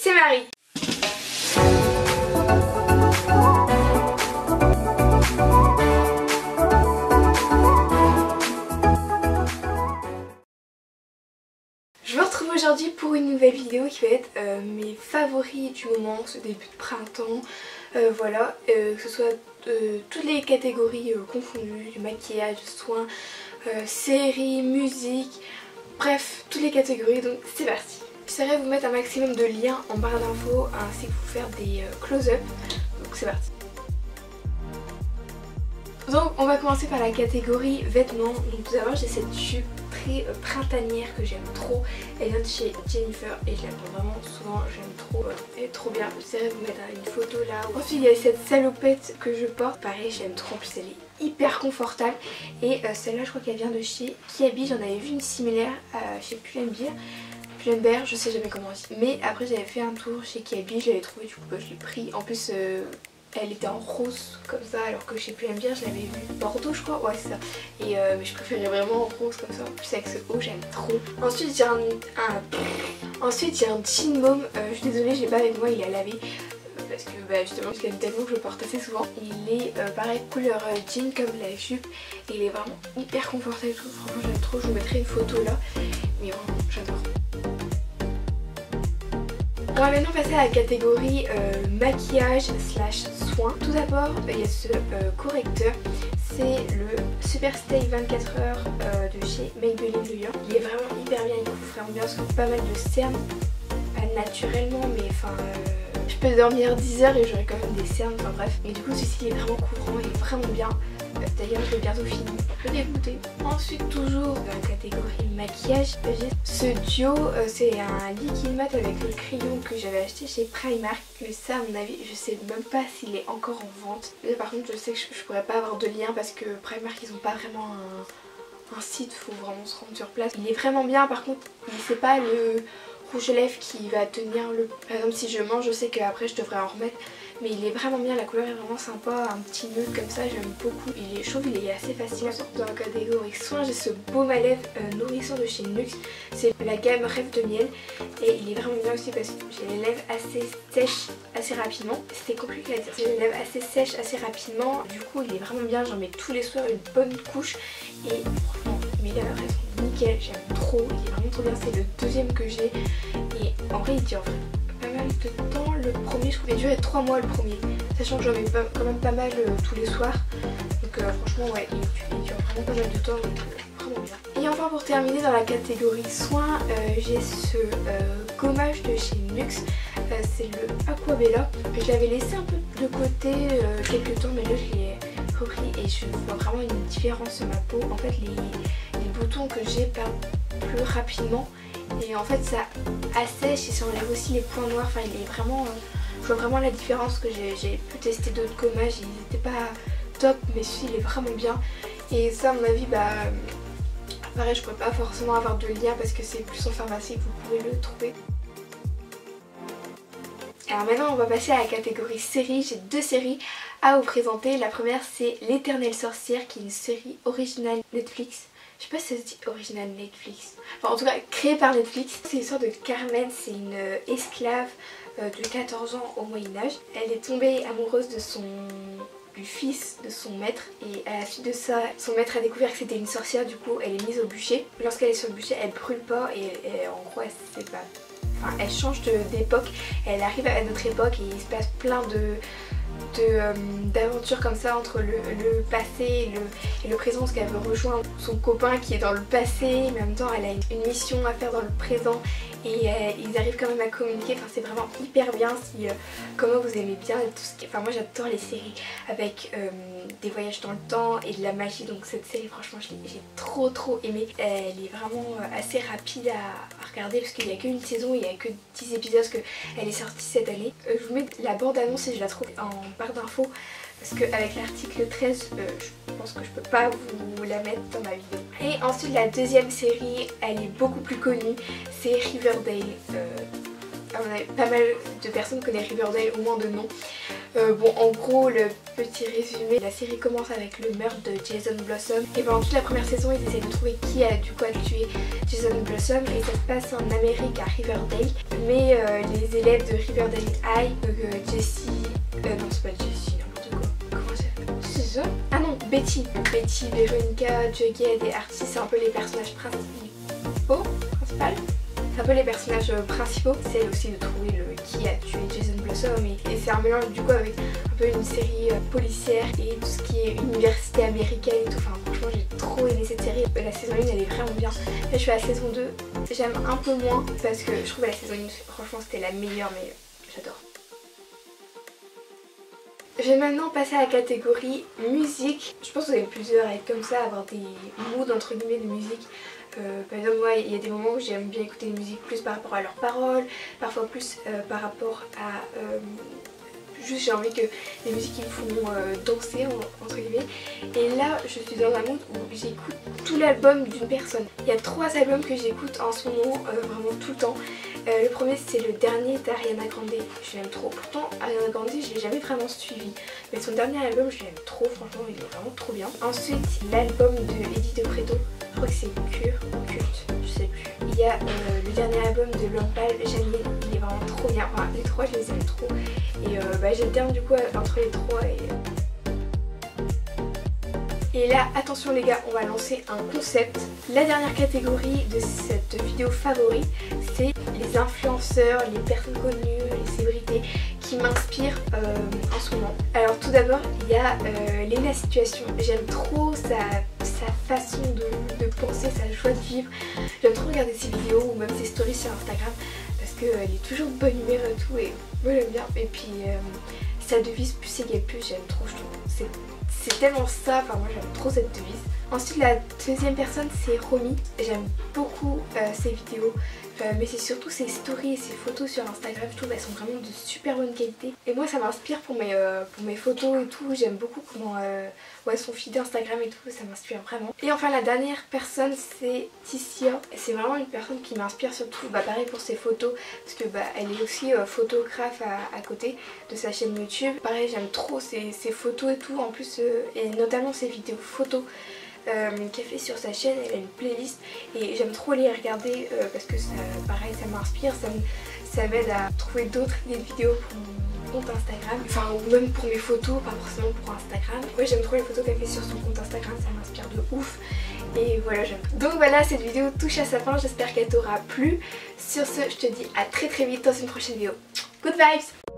c'est Marie. Je vous retrouve aujourd'hui pour une nouvelle vidéo qui va être mes favoris du moment, ce début de printemps. Voilà, que ce soit toutes les catégories confondues, du maquillage, du soin, séries, musique, bref, toutes les catégories, donc c'est parti. J'essaierai de vous mettre un maximum de liens en barre d'infos ainsi que vous faire des close-up, donc c'est parti. Donc on va commencer par la catégorie vêtements. Donc tout d'abord j'ai cette jupe très printanière que j'aime trop. Elle vient de chez Jennifer et je la prends vraiment souvent, j'aime trop, elle est trop bien. J'essaierai de vous mettre une photo là. Ensuite il y a cette salopette que je porte, pareil j'aime trop, en plus elle est hyper confortable. Et celle-là je crois qu'elle vient de chez Kiabi, j'en avais vu une similaire chez Pull&Bear, je sais jamais comment on dit. Mais après j'avais fait un tour chez Kiabi, je l'avais trouvé, du coup je l'ai pris. En plus elle était en rose comme ça, alors que chez Pull&Bear je l'avais vue bordeaux je crois, ouais c'est ça. Et mais je préférais vraiment en rose comme ça, en plus avec ce haut j'aime trop. Ensuite j'ai un jean mauve, je suis désolée j'ai pas avec moi, il est à laver. Parce que justement je l'aime tellement que je le porte assez souvent. Il est pareil couleur jean comme la jupe et il est vraiment hyper confortable et tout, franchement j'aime trop, je vous mettrai une photo là. Mais vraiment j'adore. On va maintenant passer à la catégorie maquillage slash soin. Tout d'abord il y a ce correcteur, c'est le Super Stay 24 heures de chez Maybelline New York. Il est vraiment hyper bien, il couvre vraiment bien parce que pas mal de cernes, pas naturellement mais enfin je peux dormir 10 heures et j'aurai quand même des cernes, enfin bref. Et du coup celui-ci il est vraiment couvrant, il est vraiment bien. D'ailleurs je l'ai bientôt fini, je vais goûter. Ensuite toujours dans la catégorie maquillage, j'ai ce duo, c'est un liquide mat avec le crayon que j'avais acheté chez Primark. Mais ça à mon avis je sais même pas s'il est encore en vente. Mais par contre je sais que je pourrais pas avoir de lien parce que Primark ils ont pas vraiment un site, faut vraiment se rendre sur place. Il est vraiment bien, par contre c'est pas le rouge à lèvres qui va tenir le... Par exemple si je mange je sais qu'après je devrais en remettre. Mais il est vraiment bien, la couleur est vraiment sympa, un petit nude comme ça, j'aime beaucoup. Il est chauve, il est assez facile. Dans la catégorie soin, j'ai ce baume à lèvres nourrissant de chez NYX. C'est la gamme Rêve de miel. Et il est vraiment bien aussi parce que j'ai les lèvres assez sèches assez rapidement. C'était compliqué à dire, j'ai les lèvres assez sèches assez rapidement. Du coup il est vraiment bien, j'en mets tous les soirs une bonne couche. Et franchement mes lèvres sont nickel, j'aime trop, il est vraiment trop bien. C'est le deuxième que j'ai. Et en vrai il dure pas mal de temps. Le premier je pouvais durer 3 mois le premier, sachant que j'en mets quand même pas mal tous les soirs. Donc franchement ouais il dure vraiment pas mal de temps, donc vraiment bien. Et enfin pour terminer dans la catégorie soins, j'ai ce gommage de chez NYX, c'est le Aquabella. Je l'avais laissé un peu de côté quelques temps mais là je l'ai repris et je vois vraiment une différence sur ma peau. En fait les boutons que j'ai perdent plus rapidement. Et en fait ça assèche et ça enlève aussi les points noirs, enfin il est vraiment... je vois vraiment la différence, que j'ai pu tester d'autres gommages, ils n'étaient pas top mais celui il est vraiment bien. Et ça à mon avis pareil je pourrais pas forcément avoir de lien parce que c'est plus en pharmacie que vous pouvez le trouver. Alors maintenant on va passer à la catégorie série, j'ai 2 séries à vous présenter. La première c'est L'Éternelle Sorcière qui est une série originale Netflix. Je sais pas si ça se dit original Netflix. Enfin en tout cas créée par Netflix. C'est l'histoire de Carmen, c'est une esclave de 14 ans au Moyen-Âge. Elle est tombée amoureuse du fils de son maître et à la suite de ça son maître a découvert que c'était une sorcière, du coup elle est mise au bûcher. Lorsqu'elle est sur le bûcher elle brûle pas et en gros elle sait pas. Enfin elle change d'époque, elle arrive à notre époque et il se passe plein d'aventures comme ça entre le passé et le présent, parce qu'elle veut rejoindre son copain qui est dans le passé mais en même temps elle a une mission à faire dans le présent et ils arrivent quand même à communiquer. Enfin c'est vraiment hyper bien. Si comment vous aimez bien tout ce qui... Enfin moi j'adore les séries avec des voyages dans le temps et de la magie, donc cette série franchement j'ai trop aimé. Elle est vraiment assez rapide à regarder parce qu'il n'y a qu'une saison, il n'y a que 10 épisodes parce qu'elle est sortie cette année. Je vous mets la bande annonce et je la trouve en barre d'infos parce qu'avec l'article 13 je pense que je peux pas vous la mettre dans ma vidéo. Et ensuite la deuxième série, elle est beaucoup plus connue, c'est Riverdale. Pas mal de personnes connaissent Riverdale, au moins de nom. Bon en gros le petit résumé, la série commence avec le meurtre de Jason Blossom et pendant toute la première saison ils essaient de trouver qui a du coup tué Jason Blossom et ça se passe en Amérique à Riverdale, mais les l'élève de Riverdale High, donc Jessie, non c'est pas Jessie, n'importe quoi, comment ça s'appelle? C'est ça? Ah non, Betty, Veronica, Jughead et Archie, c'est un peu les personnages principaux, c'est un peu les personnages principaux. C'est elle aussi de trouver qui a tué Jason Blossom et c'est un mélange du coup avec un peu une série policière et tout ce qui est université américaine et tout. Enfin franchement j'ai trop aimé cette série. La saison 1 elle est vraiment bien. Là je suis à la saison 2, j'aime un peu moins parce que je trouve la saison 1 franchement c'était la meilleure, mais j'adore. Je vais maintenant passer à la catégorie musique. Je pense que vous avez plusieurs à être comme ça, avoir des moods entre guillemets de musique. Par exemple moi il y a des moments où j'aime bien écouter une musique plus par rapport à leurs paroles, parfois plus par rapport à juste j'ai envie que les musiques qui me font danser entre guillemets. Et là je suis dans un mood où j'écoute tout l'album d'une personne. Il y a 3 albums que j'écoute en ce moment vraiment tout le temps. Le premier c'est le dernier d'Ariana Grande, je l'aime trop. Pourtant Ariana Grande je l'ai jamais vraiment suivi, mais son dernier album je l'aime trop, franchement il est vraiment trop bien. Ensuite l'album de Eddie De Preto, je crois que c'est Culte, je sais plus. Il y a le dernier album de Lampal, Janine, il est vraiment trop bien, enfin les 3 je les aime trop. Et j'alterne du coup entre les 3 et là, attention les gars, on va lancer un concept. La dernière catégorie de cette vidéo favori, c'est les influenceurs, les personnes connues, les célébrités qui m'inspirent en ce moment. Alors tout d'abord, il y a Lena Situation. J'aime trop sa façon de penser, sa joie de vivre. J'aime trop regarder ses vidéos ou même ses stories sur Instagram parce qu'elle est toujours de bonne humeur et tout et moi j'aime bien. Et puis sa devise plus égale plus, j'aime trop, je trouve. C'est tellement ça, enfin moi j'aime trop cette devise. Ensuite la deuxième personne c'est Romy, j'aime beaucoup ses vidéos, mais c'est surtout ses stories et ses photos sur Instagram, je trouve qu'elles sont vraiment de super bonne qualité. Et moi ça m'inspire pour mes photos et tout, j'aime beaucoup comment son feed Instagram et tout, ça m'inspire vraiment. Et enfin la dernière personne c'est Tissia, c'est vraiment une personne qui m'inspire surtout, pareil pour ses photos, parce que elle est aussi photographe à côté de sa chaîne YouTube. Pareil j'aime trop ses photos et tout, en plus et notamment ses vidéos photos qu'elle fait sur sa chaîne. Elle a une playlist et j'aime trop les regarder parce que ça, pareil ça m'inspire, ça m'aide à trouver d'autres idées de vidéos pour mon compte Instagram, enfin ou même pour mes photos, pas forcément pour Instagram. Ouais j'aime trop les photos qu'elle fait sur son compte Instagram, ça m'inspire de ouf et voilà j'aime. Donc voilà, cette vidéo touche à sa fin, j'espère qu'elle t'aura plu. Sur ce je te dis à très vite dans une prochaine vidéo. Good vibes!